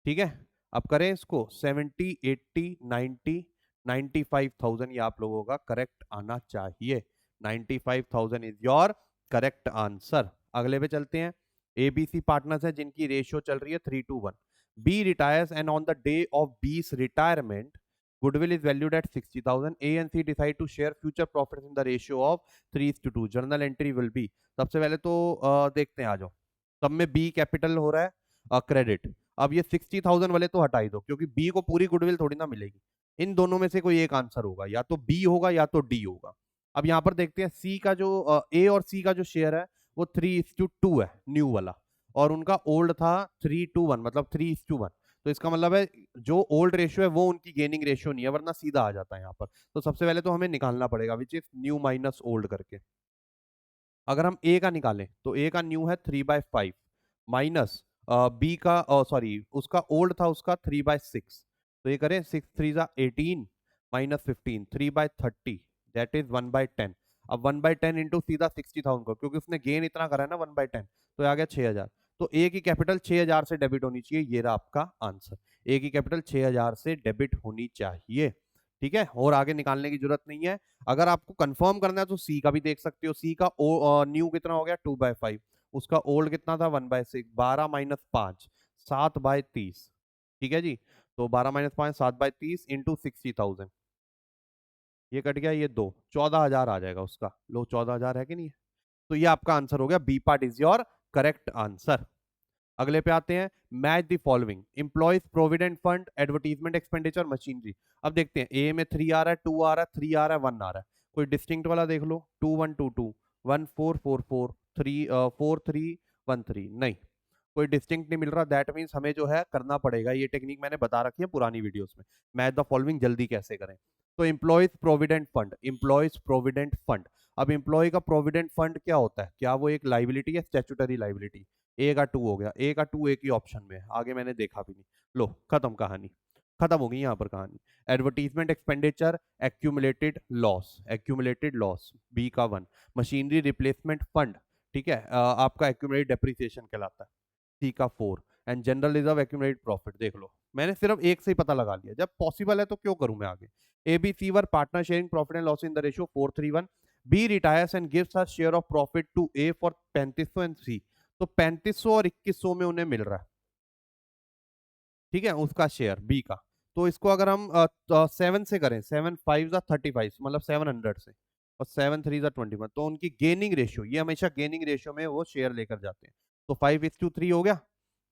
A: ठीक है, अब करें इसको 70 80 90 95,000, ये आप लोगों का करेक्ट आना चाहिए। 95,000 इज योर करेक्ट आंसर। अगले पे चलते हैं। एबीसी पार्टनर्स है जिनकी रेशियो चल रही है 3:1। B retires and on the day of B's retirement goodwill is valued at 60,000। A and C decide to share future profits in the ratio of 3:2। Journal entry will be. सबसे पहले तो देखते हैं, आ जाओ। सब में बी कैपिटल हो रहा है क्रेडिट। अब ये 60,000 वाले तो हटा ही दो, क्योंकि बी को पूरी गुडविल थोड़ी ना मिलेगी। इन दोनों में से कोई एक आंसर होगा, या तो बी होगा या तो डी होगा। अब यहाँ पर देखते हैं सी का जो ए और सी का जो शेयर है वो 3:2 है न्यू वाला, और उनका ओल्ड था 3:1, मतलब 3:1। तो इसका मतलब है जो ओल्ड रेशियो है वो उनकी गेनिंग रेशियो नहीं है, वरना सीधा आ जाता है यहाँ पर। तो सबसे पहले तो हमें निकालना पड़ेगा विच इज न्यू माइनस ओल्ड करके। अगर हम ए का निकालें तो ए का न्यू है 3/5 माइनस बी का, सॉरी उसका ओल्ड था उसका 3/6। तो ये करें 6 3 18 माइनस 15 3/30, दैट इज 1/10। अब 1/10 इंटू सीधा 60,000 को, क्योंकि उसने गेन इतना करा है ना 1/10, तो आ गया 6,000। तो ए की कैपिटल 6,000 से डेबिट होनी चाहिए, ये रहा आपका आंसर। ए की कैपिटल 6,000 से डेबिट होनी चाहिए। ठीक है, और आगे निकालने की जरूरत नहीं है। अगर आपको कंफर्म करना है तो सी का भी देख सकते हो। सी का न्यू कितना हो गया 2/5, उसका ओल्ड कितना था 1/6, 12 माइनस 5 7/30। ठीक है जी, तो 12 माइनस 5 7/30 इंटू 60,000, ये कट गया, ये 2 14,000 आ जाएगा उसका। लो 14,000 है कि नहीं है? तो ये आपका आंसर हो गया, B part is your correct answer. अगले पे आते हैं। Match the following employees provident fund, advertisement expenditure, machinery. अब देखते हैं ए में 3 आ रहा है, 2 आ रहा है, 3 आ रहा है, 1 आ रहा है। कोई डिस्टिंक्ट वाला देख लो। 2 1 2 2 1 4 4 4 3 4 3 1 3, नहीं कोई डिस्टिंक्ट नहीं मिल रहा। दैट मीन्स हमें जो है करना पड़ेगा, ये टेक्निक मैंने बता रखी है पुरानी वीडियोस में, मैच द फॉलोइंग जल्दी कैसे करें। तो employees provident fund, employees provident fund. अब एम्प्लॉय का प्रोविडेंट फंड क्या होता है? क्या वो एक लाइबिलिटी है, स्टैट्यूटरी लाइबिलिटी? ए का 2 हो गया, ए का 2 एक ही ऑप्शन में है, आगे मैंने देखा भी नहीं। लो खत्म कहानी, खत्म हो गई यहाँ पर कहानी। Advertisement expenditure accumulated loss, accumulated loss B का 1। मशीनरी रिप्लेसमेंट फंड, ठीक है, आपका एक्यूमुलेटेड डेप्रिसिएशन कहलाता है, सी का 4। And general reserve accumulated profit. देख लो मैंने सिर्फ एक से ही पता लगा लिया, जब पॉसिबल है तो क्यों करूं मैं आगे। A B C were partner sharing profit and loss in the ratio 4:1। B retires and gives her share of profit to A for 3500 and C. तो 3500 और 2100 में उन्हें मिल रहा है, ठीक है, उसका शेयर बी का। तो इसको अगर हम 7 से करें, 7 5 35, मतलब 700 से, और 7 3 21, तो उनकी गेनिंग रेशियो, ये हमेशा गेनिंग रेशियो में वो शेयर लेकर जाते हैं। तो 5:3 हो गया।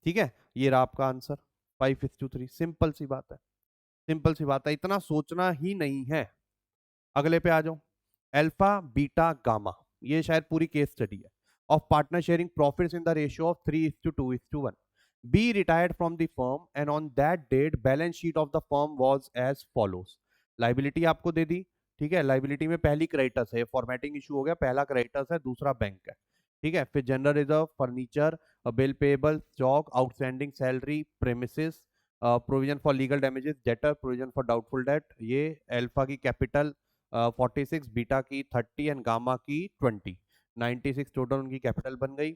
A: ठीक है, ये रहा आपका आंसर 5:3। सिंपल सी बात है, सिंपल सी बात है, इतना सोचना ही नहीं है। अगले पे आ जाओ। अल्फा बीटा गामा, ये शायद पूरी केस स्टडी है of partner sharing profits in the ratio of 3:2:1। B retired from the firm and on that date balance sheet of the firm was as follows. Liability आपको दे दी, ठीक है, liability में पहली क्रेडिटर्स है, फॉर्मेटिंग इशू हो गया, पहला क्रेडिटर्स है, दूसरा बैंक है। ठीक है, फिर general reserve, furniture, bill payable, stock, outstanding salary, premises, provision for legal damages, debtor, provision for doubtful debt. ये अल्फा की कैपिटल 46, बीटा की 30 एंड गामा की 20, 96 टोटल उनकी कैपिटल बन गई,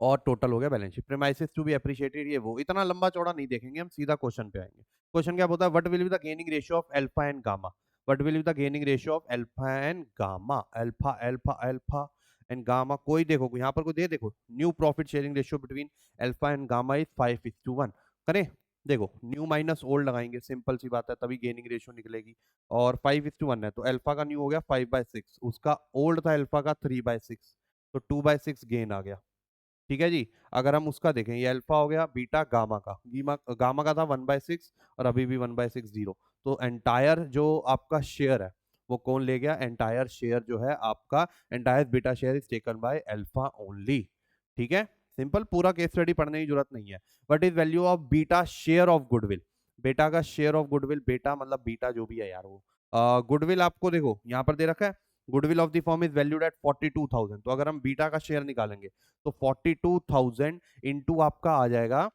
A: और टोटल हो गया balance sheet. Premises to be appreciated, ये वो इतना लंबा चौड़ा नहीं देखेंगे हम, सीधा क्वेश्चन पे आएंगे। क्वेश्चन क्या बोलता है? What will be the gaining ratio of alpha and gamma? What will be the gaining ratio of alpha and gamma? Alpha alpha alpha and gamma, कोई देखो यहाँ पर कोई दे, देखो new profit sharing ratio between alpha and gamma is 5:1। करें, देखो new minus old लगाएंगे, simple सी बात है, तभी गेनिंग रेशियो निकलेगी। और 5:1 है, तो अल्फा का न्यू हो गया 5/6, उसका ओल्ड था अल्फा का 3/6, तो 2/6 गेन आ गया। ठीक है जी। अगर हम उसका देखें, ये अल्फा हो गया, बीटा गामा का, गामा का था 1/6, और अभी भी 1/6 जीरो। तो एंटायर जो आपका शेयर है वो कौन ले गया? एंटायर शेयर जो है आपका, entire beta share is taken by alpha only. ठीक है, सिंपल, पूरा केस स्टडी पढ़ने की जरूरत नहीं है। What is value of beta share of goodwill? बेटा का शेयर ऑफ गुडविल, बेटा मतलब बीटा जो भी है यार वो, गुडविल आपको देखो यहाँ पर दे रखा है, goodwill of the firm is valued eight 42,000। तो अगर हम बीटा का शेयर निकालेंगे तो 42,000 इंटू आपका आ जाएगा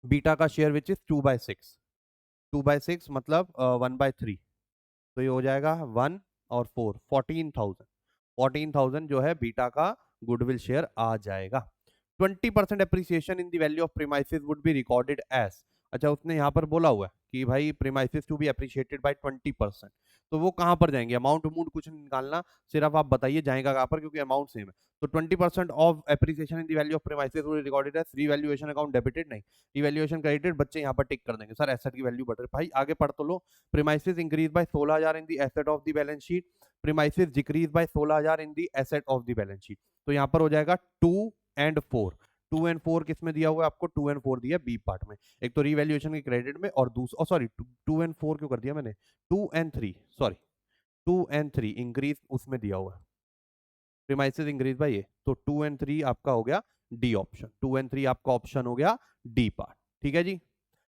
A: बीटा का शेयर विच इज 2/6, 2/6 मतलब 1/3, तो ये हो जाएगा 1 और 4 14,000 जो है बीटा का गुडविल शेयर आ जाएगा। 20% appreciation in the value of premises would be recorded as. अच्छा, उसने यहाँ पर बोला हुआ है कि भाई premises to be appreciated by 20%, तो वो कहाँ पर जाएंगे? अमाउंट अमाउंट कुछ नहीं निकालना, सिर्फ आप बताइए जाएगा कहाँ पर, क्योंकि अमाउंट सेम है। तो 20% of appreciation in the value of premises would be recorded as revaluation account debited, नहीं रिवैल्यूएशन क्रेडिटेड, बच्चे यहाँ पर टिक कर देंगे। सर एसेट की वैल्यू बढ़ रही है, भाई आगे पढ़ तो लो। Premises increase by 16,000 in the asset of the balance sheet, premises decrease by 16,000 in the asset of the balance sheet. तो यहाँ पर हो जाएगा 2 एंड 4। 2 एंड 4 किस में दिया हुआ है आपको? 2 एंड 4 दिया बी पार्ट में, एक तो रिवैल्यूएशन के क्रेडिट में और दूसरा सॉरी 2 एंड 4 क्यों कर दिया मैंने? 2 एंड 3 सॉरी 2 एंड 3 इंक्रीज उसमें दिया हुआ है, प्रीमाइसेस इंक्रीज बाय ये, तो 2 एंड 3 आपका हो गया डी ऑप्शन, 2 एंड 3 आपका ऑप्शन हो गया डी पार्ट। ठीक है जी,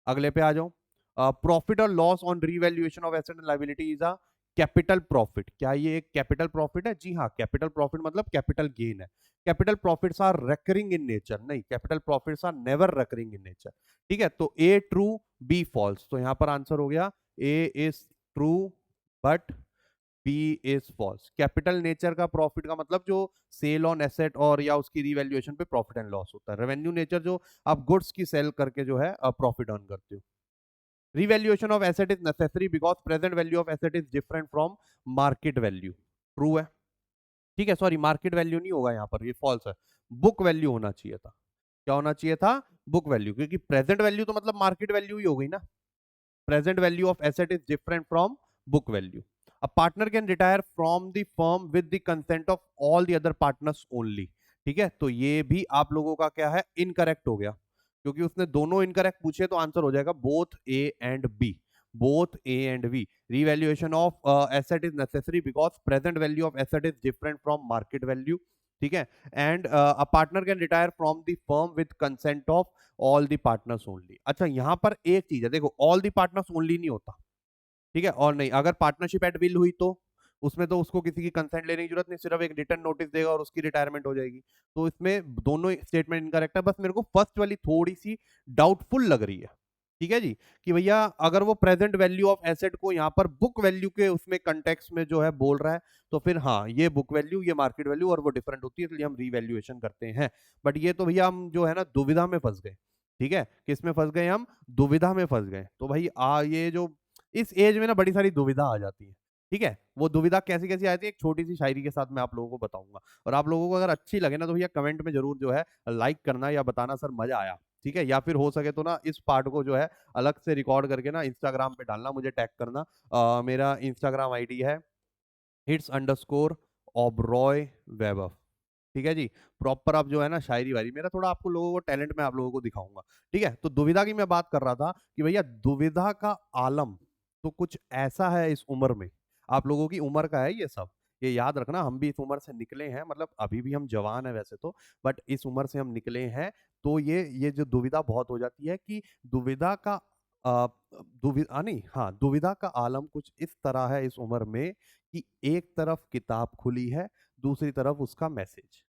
A: अगले पे आ जाओ। प्रॉफिट और loss on revaluation of asset and liability is a capital profit. क्या ये एक कैपिटल प्रॉफिट है? जी हाँ, कैपिटल प्रॉफिट मतलब कैपिटल गेन है। Capital profits are recurring in nature, नहीं capital profits are never recurring in nature. ठीक है, तो ए ट्रू बी फॉल्स, तो यहां पर आंसर हो गया A is true but B is false. Capital nature का प्रॉफिट का मतलब जो सेल ऑन एसेट और या उसकी रिवैल्यूएशन पे प्रॉफिट एंड लॉस होता है। रेवेन्यू नेचर जो आप गुड्स की सेल करके जो है प्रॉफिट अर्न करते हो। Revaluation of asset is necessary because present value of asset is different from market value. True है, ठीक है, सॉरी मार्केट वैल्यू नहीं होगा यहाँ पर, ये फॉल्स है, बुक वैल्यू होना चाहिए था। क्या होना चाहिए था? बुक वैल्यू, क्योंकि प्रेजेंट वैल्यू तो मतलब मार्केट वैल्यू ही हो गई ना। Present value of asset is different from book value. A partner can retire from the firm with the consent of all the other partners only. ठीक है, तो ये भी आप लोगों का क्या है? इनकरेक्ट हो गया, क्योंकि उसने दोनों इनकरेक्ट पूछे, तो आंसर हो जाएगा both A and B, both A and B. Revaluation of asset is necessary because present value of asset is different from market value. ठीक है, and a partner can retire from the firm with consent of all the partners only. अच्छा, यहां पर एक चीज है, देखो all the partners only नहीं होता, ठीक है, और नहीं, अगर पार्टनरशिप एट विल हुई तो उसमें तो उसको किसी की कंसेंट लेने की जरूरत नहीं, सिर्फ एक रिटर्न नोटिस देगा और उसकी रिटायरमेंट हो जाएगी। तो इसमें दोनों स्टेटमेंट इनकरेक्ट है, बस मेरे को फर्स्ट वाली थोड़ी सी डाउटफुल लग रही है। ठीक है जी, कि भैया अगर वो प्रेजेंट वैल्यू ऑफ एसेट को यहाँ पर बुक वैल्यू के उसमें कंटेक्स्ट में जो है बोल रहा है, तो फिर हाँ ये बुक वैल्यू ये मार्केट वैल्यू और वो डिफरेंट होती है, इसलिए हम रीवैल्यूएशन करते हैं। बट ये तो भैया हम जो है ना दुविधा में फंस गए। ठीक है, किस में फंस गए? हम दुविधा में फंस गए। तो भाई ये जो इस एज में ना बड़ी सारी दुविधा आ जाती है। ठीक है, वो दुविधा कैसी कैसी आती है, एक छोटी सी शायरी के साथ मैं आप लोगों को बताऊंगा, और आप लोगों को अगर अच्छी लगे ना तो भैया कमेंट में जरूर जो है लाइक करना या बताना सर मजा आया। ठीक है, या फिर हो सके तो ना इस पार्ट को जो है अलग से रिकॉर्ड करके ना इंस्टाग्राम पे डालना, मुझे टैग करना। मेरा इंस्टाग्राम आईडी है hits_oberoi webber। ठीक है जी, प्रॉपर आप जो है ना शायरी वायरी, मेरा थोड़ा आपको लोगों को टैलेंट में आप लोगों को दिखाऊंगा। ठीक है, तो दुविधा की मैं बात कर रहा था कि भैया दुविधा का आलम तो कुछ ऐसा है इस उम्र में, आप लोगों की उम्र का है ये सब, ये याद रखना। हम भी इस उम्र से निकले हैं, मतलब अभी भी हम जवान है वैसे तो, बट इस उम्र से हम निकले हैं। तो ये जो दुविधा बहुत हो जाती है कि दुविधा का दुविधा नहीं, हाँ दुविधा का आलम कुछ इस तरह है इस उम्र में कि एक तरफ किताब खुली है, दूसरी तरफ उसका मैसेज।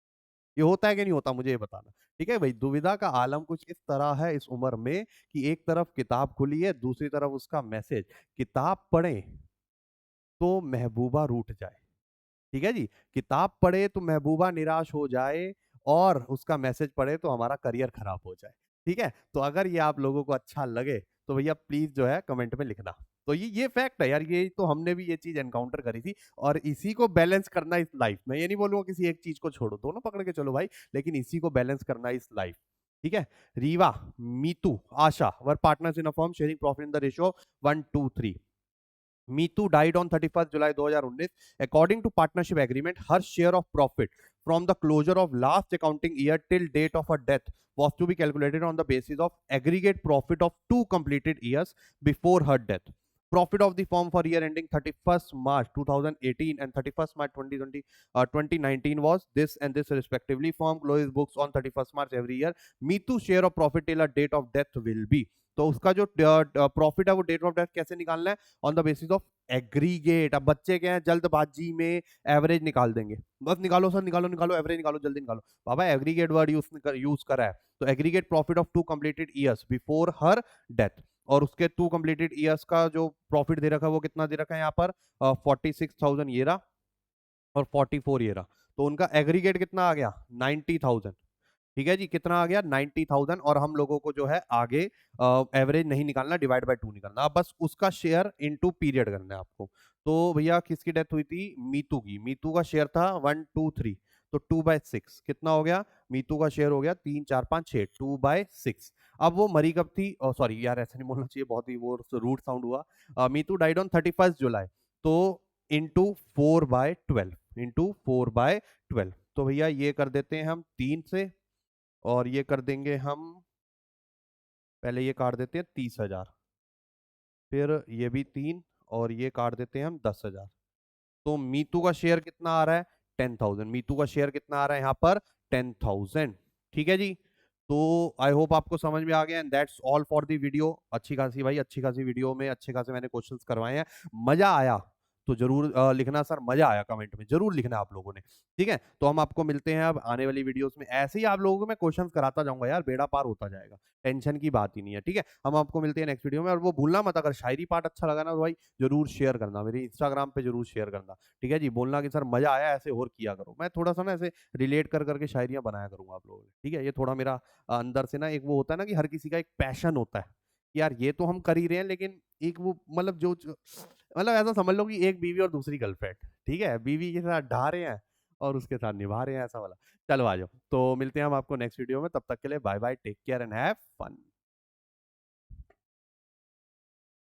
A: ये होता है कि नहीं होता, मुझे ये बताना। ठीक है भाई, दुविधा का आलम कुछ इस तरह है इस उम्र में कि एक तरफ किताब खुली है, दूसरी तरफ उसका मैसेज। किताब पढ़े तो महबूबा रूठ जाए। ठीक है जी, किताब पढ़े तो महबूबा निराश हो जाए, और उसका मैसेज पढ़े तो हमारा करियर खराब हो जाए। ठीक है, तो अगर ये आप लोगों को अच्छा लगे तो भैया प्लीज जो है कमेंट में लिखना। तो ये फैक्ट है यार, ये तो हमने भी ये चीज एनकाउंटर करी थी, और इसी को बैलेंस करना इस लाइफ में। ये नहीं बोलूंगा किसी एक चीज को छोड़ो, दोनों पकड़ के चलो भाई, लेकिन इसी को बैलेंस करना इस लाइफ। ठीक है, Reeva, Meetu, Asha were partners in a firm sharing profit in the ratio 1:3। Meetu died on 31st July 2019. According to partnership agreement, her share of profit from the closure of last accounting year till date of her death was to be calculated on the basis of aggregate profit of 2 completed years before her death. Profit of the firm for year ending 31st March 2018 and 31st March 2019 was this and this respectively. Firm closes books on 31st March every year. Meetu's share of profit till her date of death will be, तो उसका जो profit है वो date of death कैसे निकालना है? On the basis of aggregate. अब बच्चे क्या है, जल्दबाजी में एवरेज निकाल देंगे, बस निकालो सर निकालो निकालो एवरेज निकालो जल्दी निकालो। बाबा एग्रीगेट वर्ड यूज करा है, तो aggregate profit of 2 completed years before her death. और उसके 2 कंप्लीटेड ईयर्स का जो प्रॉफिट दे रखा है वो कितना दे रखा है यहाँ पर 46,000 ये रहा और 44 ये रहा। तो उनका एग्रीगेट कितना आ गया 90,000। ठीक है जी, कितना आ गया 90,000। और हम लोगों को जो है आगे एवरेज नहीं निकालना, डिवाइड बाय 2 निकालना, अब बस उसका शेयर इनटू पीरियड करना है आपको। तो भैया किसकी डेथ हुई थी, मीतू की। मीतू का शेयर था 123, तो 2/6 कितना हो गया, मीतू का शेयर हो गया 3 4 5 6, 2/6। अब वो मरी कब थी, सॉरी यार ऐसा नहीं बोलना चाहिए, बहुत ही वो रूट साउंड हुआ। मीतू डाइड ऑन 31 जुलाई, तो इंटू 4/12, इंटू 4/12। तो भैया ये कर देते हैं हम 3 से, और ये कर देंगे हम, पहले ये काट देते हैं 30,000, फिर ये भी 3, और ये काट देते हैं हम 10,000। तो मीतू का शेयर कितना आ रहा है 10,000। मीतू का शेयर कितना आ रहा है यहाँ पर 10,000। ठीक है जी। तो आई होप आपको समझ में आ गया, and that's all for the video. अच्छी खासी भाई, अच्छी खासी वीडियो में अच्छे खासे मैंने क्वेश्चंस करवाए हैं। मजा आया तो जरूर लिखना सर, मजा आया कमेंट में जरूर लिखना आप लोगों ने। ठीक है, तो हम आपको मिलते हैं अब आने वाली वीडियोस में। ऐसे ही आप लोगों को मैं क्वेश्चंस कराता जाऊंगा यार, बेड़ा पार होता जाएगा, टेंशन की बात ही नहीं है। ठीक है, हम आपको मिलते हैं नेक्स्ट वीडियो में। और वो भूलना मत, अगर शायरी पार्ट अच्छा लगा ना तो भाई जरूर शेयर करना, मेरे इंस्टाग्राम पे जरूर शेयर करना। ठीक है जी, बोलना कि सर मजा आया, ऐसे और किया करो। मैं थोड़ा सा ना ऐसे रिलेट कर करके शायरियां बनाया करूंगा आप लोगों को। ठीक है, ये थोड़ा मेरा अंदर से ना एक वो होता है ना कि हर किसी का एक पैशन होता है कि यार ये तो हम कर ही रहे हैं, लेकिन एक वो मतलब मतलब ऐसा समझ लो कि एक बीवी और दूसरी गर्लफ्रेंड, ठीक है, बीवी के साथ ढा रहे हैं और उसके साथ निभा रहे हैं, ऐसा वाला। चलो आ जाओ, तो मिलते हैं हम आपको नेक्स्ट वीडियो में। तब तक के लिए bye bye, take care and have fun.